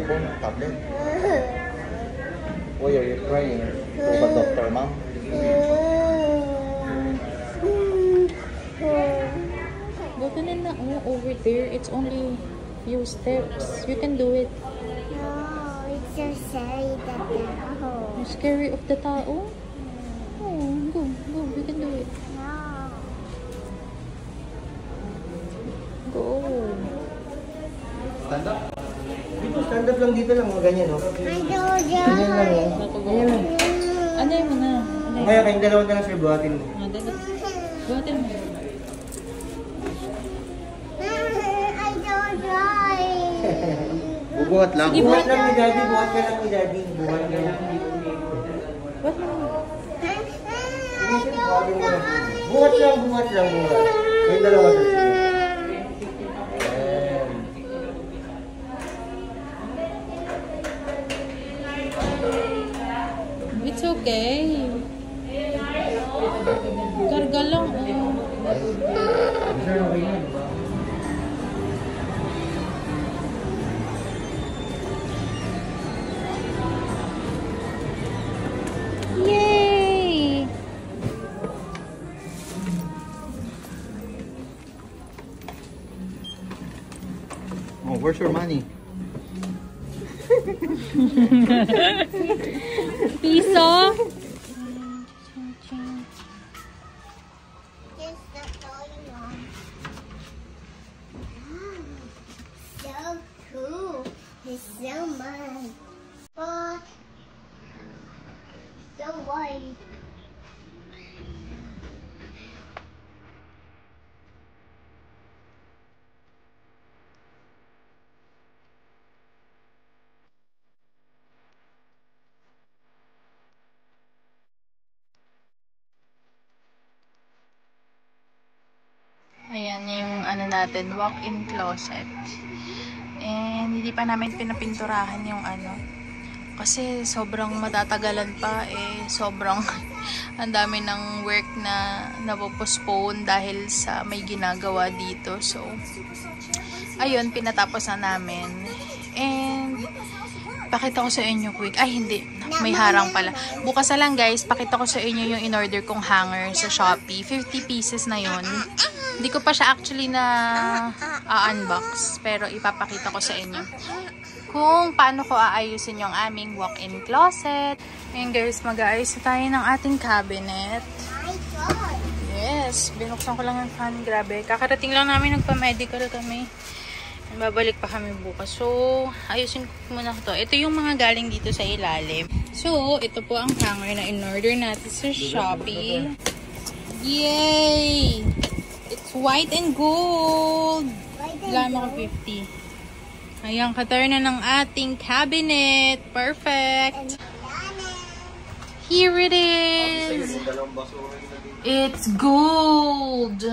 phone, tablet. Why are you crying? To the doctor, ma'am? Go to na over there. It's only few steps. You can do it. No, it's so scary the tao. Scary of the tao? Oh, go. You can do it. No. Go. Stand up. Dito, stand up lang dito lang. Mga ganyan, no? Ganyan lang, eh. Ganyan lang. Anay mo na. Kaya kayong dalawa na lang, sir. Buhatin mo. Dali. Buhatin mo. I don't die. Bubuhat lang. Sige, Buhat lang ni daddy. Buhat ka lang ni daddy. Buhat ka lang. What mo? Buhat lang. Kayong dalawa, sir. It's okay. Karga lang. Yay! Oh, where's your money? Piso? Just the toy one. So cool. It's so much. But so white. Ayan yung ano natin, walk-in closet. And hindi pa namin pinapinturahan yung ano. Kasi sobrang matatagalan pa sobrang ang dami ng work na napopostpone dahil sa may ginagawa dito. So, ayun, pinatapos na namin. And pakita ko sa inyo quick. Ay, hindi. May harang pala. Bukas na lang guys, pakita ko sa inyo yung in-order kong hanger sa Shopee. 50 pieces na yun. Hindi ko pa siya actually na unbox. Pero ipapakita ko sa inyo kung paano ko aayusin yung aming walk-in closet. Ngayon guys, mag-aayos na tayo ng ating cabinet. Yes, binuksan ko lang yung fan. Grabe. Kakarating lang namin, nagpa-medical kami. Babalik pa kami bukas. So, ayusin ko muna to. Ito yung mga galing dito sa ilalim. So, ito po ang hanger na in-order natin sa Shopee. Yay! It's white and gold. Lamang ko 50. Ayan, katar na ng ating cabinet. Perfect. Here it is. It's gold.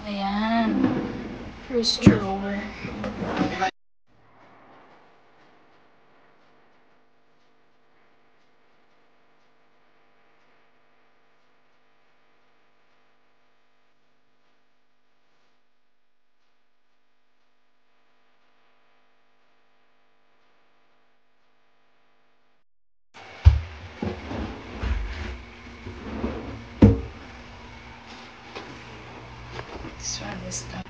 Ayan. First drawer. This one is done.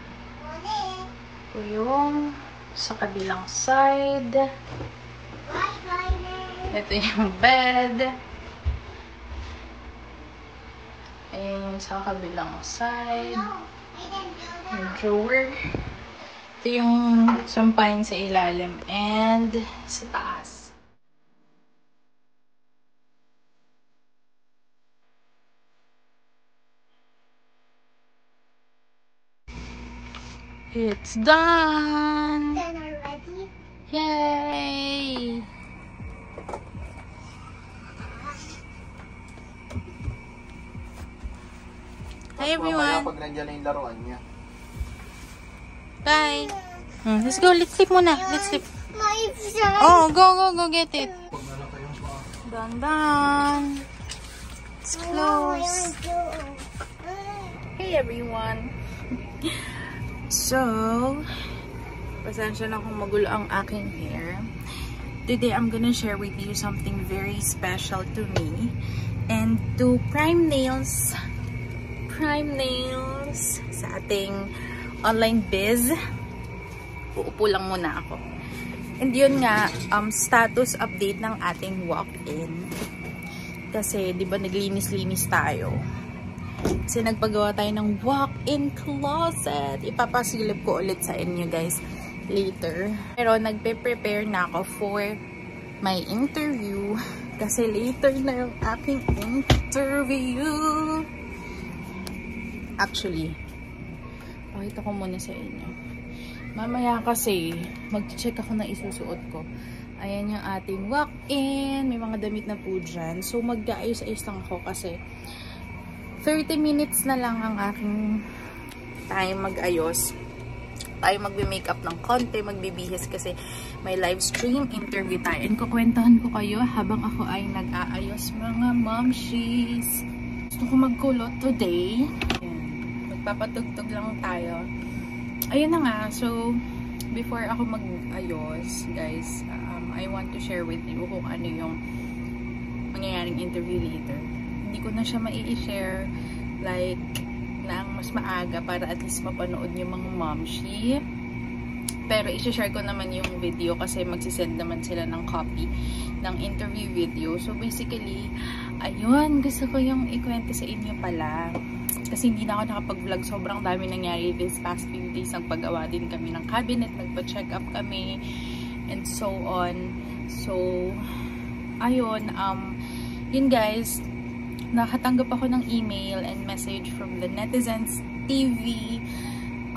Ito yung sa kabilang side. Ito yung bed. Ayan yung sa kabilang side. Yung drawer. Ito yung sampahin sa ilalim and sa taas. It's done! Then already? Yay! Hi everyone! Pag nandiyan na yung laruan niya. Bye! Let's go, let's sleep muna. Let's sleep. My son. Oh, go get it. Done. It's close. Hey everyone. So, Pasensya na kung magulo ang aking hair. Today, I'm gonna share with you something very special to me and to Prime Nails sa ating online biz. Uupo lang muna ako. And yun nga, status update ng ating walk-in. Kasi, di ba, naglinis-linis tayo. Kasi nagpagawa tayo ng walk-in closet. Ipapasilip ko ulit sa inyo, guys, later. Pero, nagpe-prepare na ako for my interview. Kasi later na yung aking interview. Actually, pakita ko muna sa inyo. Mamaya kasi, mag-check ako na isusuot ko. Ayan yung ating walk-in. May mga damit na po dyan. So, mag-aayos-ayos lang ako kasi 30 minutes na lang ang aking time mag-ayos. Tayo magbe-makeup ng konti, magbibihis kasi may live stream interview tayo. And kukwentahan ko kayo habang ako ay nag-aayos, mga momshies. Gusto ko magkulot today. Ayan. Magpapatugtog lang tayo. Ayun na nga. So, before ako mag-ayos, guys, I want to share with you kung ano yung mangyayaring interview later. Hindi ko na siya mai-share like nang mas maaga para at least mapanood yung mga momshi. Pero i-share ko naman yung video kasi magsisend naman sila ng copy ng interview video. So basically, ayun, gusto ko yung ikwento sa inyo pala. Kasi hindi na ako nakapag-vlog. Sobrang dami nangyari this past few days. Nagpagawa din kami ng cabinet, nagpa-check up kami, and so on. So, ayun, yun guys, nakatanggap ako ng email and message from the Netizens TV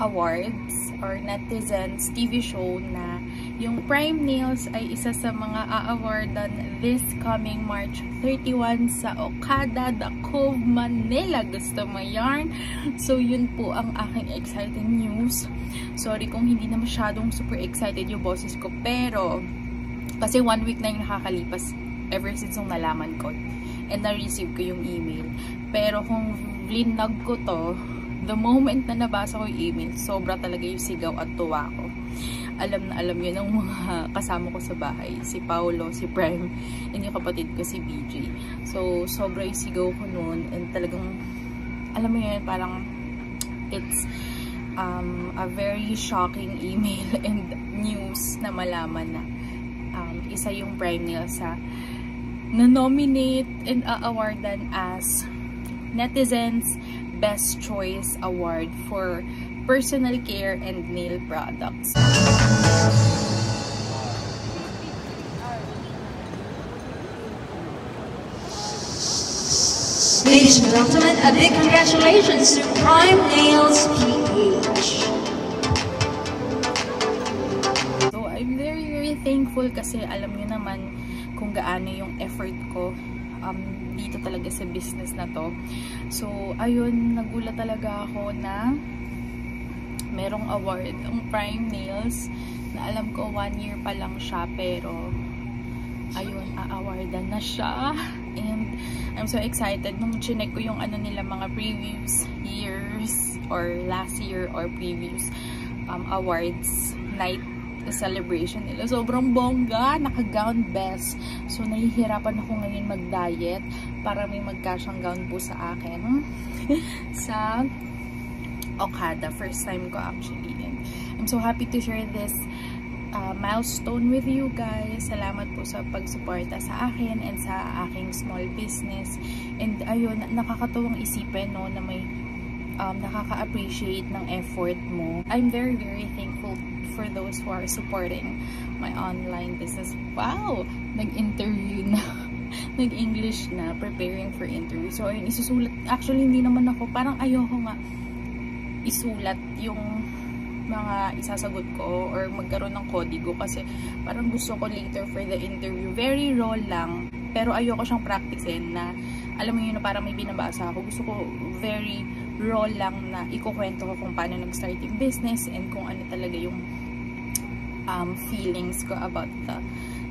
Awards or Netizens TV show na yung Prime Nails ay isa sa mga a-awardan this coming March 31 sa Okada, The Cove, Manila. Gusto mo yarn? So, yun po ang aking exciting news. Sorry kung hindi na masyadong super excited yung boses ko, pero kasi 1 week na yung nakakalipas ever since nung nalaman ko and na-receive ko yung email. Pero kung linag ko to, the moment na nabasa ko yung email, sobra talaga yung sigaw at tuwa ko. Alam na alam yun ng mga kasama ko sa bahay. Si Paolo, si Prime, and yung kapatid ko si BJ. So, sobra yung sigaw ko noon and talagang, alam mo yun, parang it's a very shocking email and news na malaman na isa yung Prime Nails sa na-nominate and a-awardan as Netizens Best Choice Award for Personal Care and Nail Products. Ladies and gentlemen, a big congratulations to Prime Nails PH. So, I'm very thankful kasi alam nyo naman kung gaano yung effort ko dito talaga sa business na to. So, ayun, nagulat talaga ako na merong award ang Prime Nails na alam ko 1 year pa lang siya, pero ayun, a-awardan na siya. And I'm so excited nung chinek ko yung ano nila, mga previous years or last year or previous awards night celebration nila. Sobrang bongga, naka-gown best. So, nahihirapan ako ngayon mag-diet para may magkasyang gown po sa akin sa Okada. First time ko actually. And I'm so happy to share this milestone with you guys. Salamat po sa pagsuporta sa akin and sa aking small business. And ayun, nakakatuwang isipin, no, na may nakaka-appreciate ng effort mo. I'm very thankful for those who are supporting my online business. Wow! Nag-interview na. Nag-English na. Preparing for interview. So, ayun, isusulat. Actually, hindi naman ako. Parang ayoko nga isulat yung mga isasagot ko or magkaroon ng kodigo kasi parang gusto ko later for the interview. Very raw lang. Pero ayoko siyang practicein na, alam mo yun, na parang may binabasa ako. Gusto ko very raw lang na ikukwento ko kung paano nag-start yung business and kung ano talaga yung feelings ko about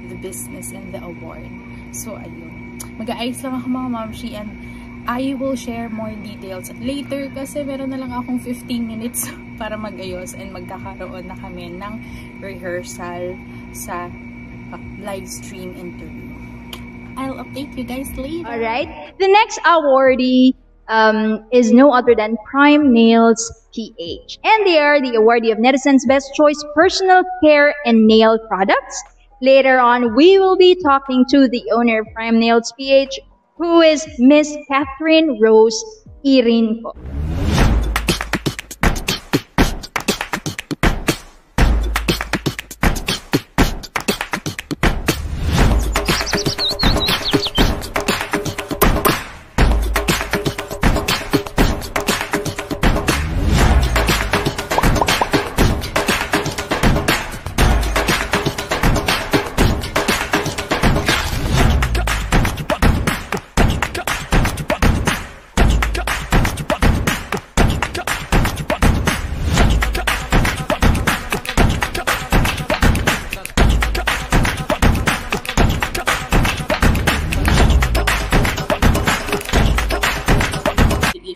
the business and the award. So, ayun. Mag-aayos lang ako mga momshi and I will share more details later kasi meron na lang akong 15 minutes para mag-ayos and magkakaroon na kami ng rehearsal sa live stream interview. I'll update you guys later. Alright, the next awardee is no other than Prime Nails PH. And they are the awardee of Netizens' Best Choice Personal Care and Nail Products. Later on, we will be talking to the owner of Prime Nails PH, who is Miss Catherine Rose Irinco.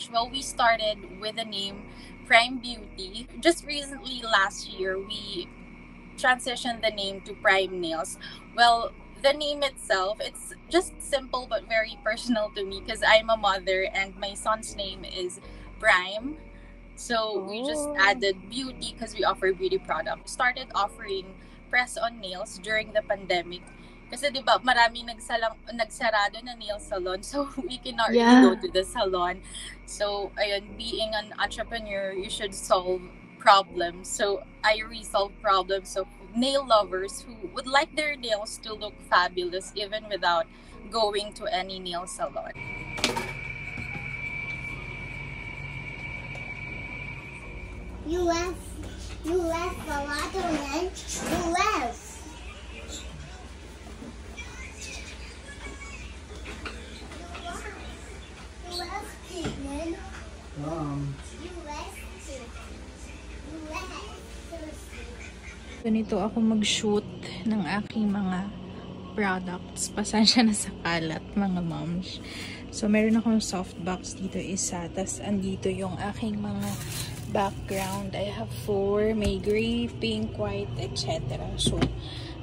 Well, we started with the name Prime Beauty. Just recently, last year, we transitioned the name to Prime Nails. Well, the name itself, it's just simple but very personal to me because I'm a mother and my son's name is Prime. So we just added beauty because we offer beauty products. Started offering press-on nails during the pandemic. Kasi diba, marami nagsarado na nail salon. So, we cannot really go to the salon. So, ayun, being an entrepreneur, you should solve problems. So, I resolve problems of nail lovers who would like their nails to look fabulous even without going to any nail salon. US a lot of men. US. Ganito ako mag-shoot ng aking mga products. Pasensya na sa kalat, mga moms. So, meron akong softbox dito isa. Tapos, andito yung aking mga background. I have 4. May gray, pink, white, etc. So,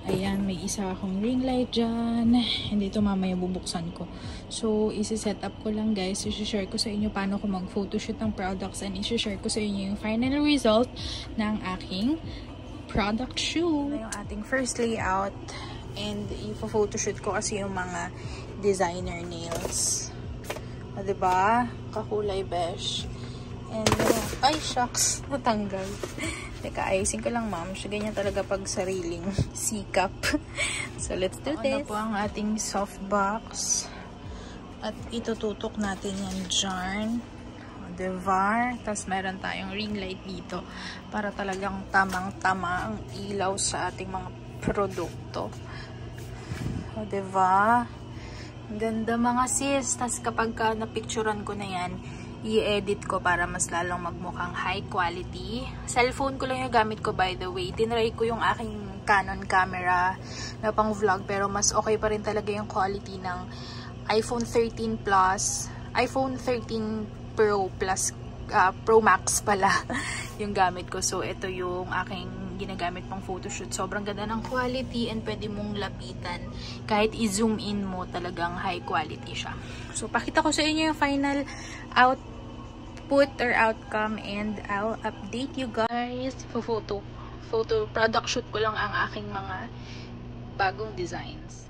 ayan, may isa akong ring light dyan. And dito mamaya bubuksan ko. So, isi-set up ko lang guys. Isi-share ko sa inyo paano ko mag-photoshoot ng products. And isi-share ko sa inyo yung final result ng aking product shoot. Ito yung ating first layout. And i-photoshoot ko kasi yung mga designer nails. O, diba? Kakulay beige. And, ay, shucks. Natanggal. Teka, ayusin ko lang, ma'am. So, ganyan talaga pag sariling sikap. So, let's do this. Ano po ang ating softbox. At itututok natin yan dyan. Diba? Tapos, meron tayong ring light dito para talagang tamang-tama ang ilaw sa ating mga produkto. O, diba? Ganda mga sis. Tapos, kapag napicturan ko na yan, i-edit ko para mas lalong magmukhang high quality. Cellphone ko lang yung gamit ko, by the way. Tinry ko yung aking Canon camera na pang vlog, pero mas okay pa rin talaga yung quality ng iPhone 13 Plus, iPhone 13 Pro Plus, Pro Max pala yung gamit ko. So, ito yung aking ginagamit pang photoshoot. Sobrang ganda ng quality and pwede mong lapitan. Kahit i-zoom in mo, talagang high quality siya. So, pakita ko sa inyo yung final output or outcome and I'll update you guys. Photo product shoot ko lang ang aking mga bagong designs.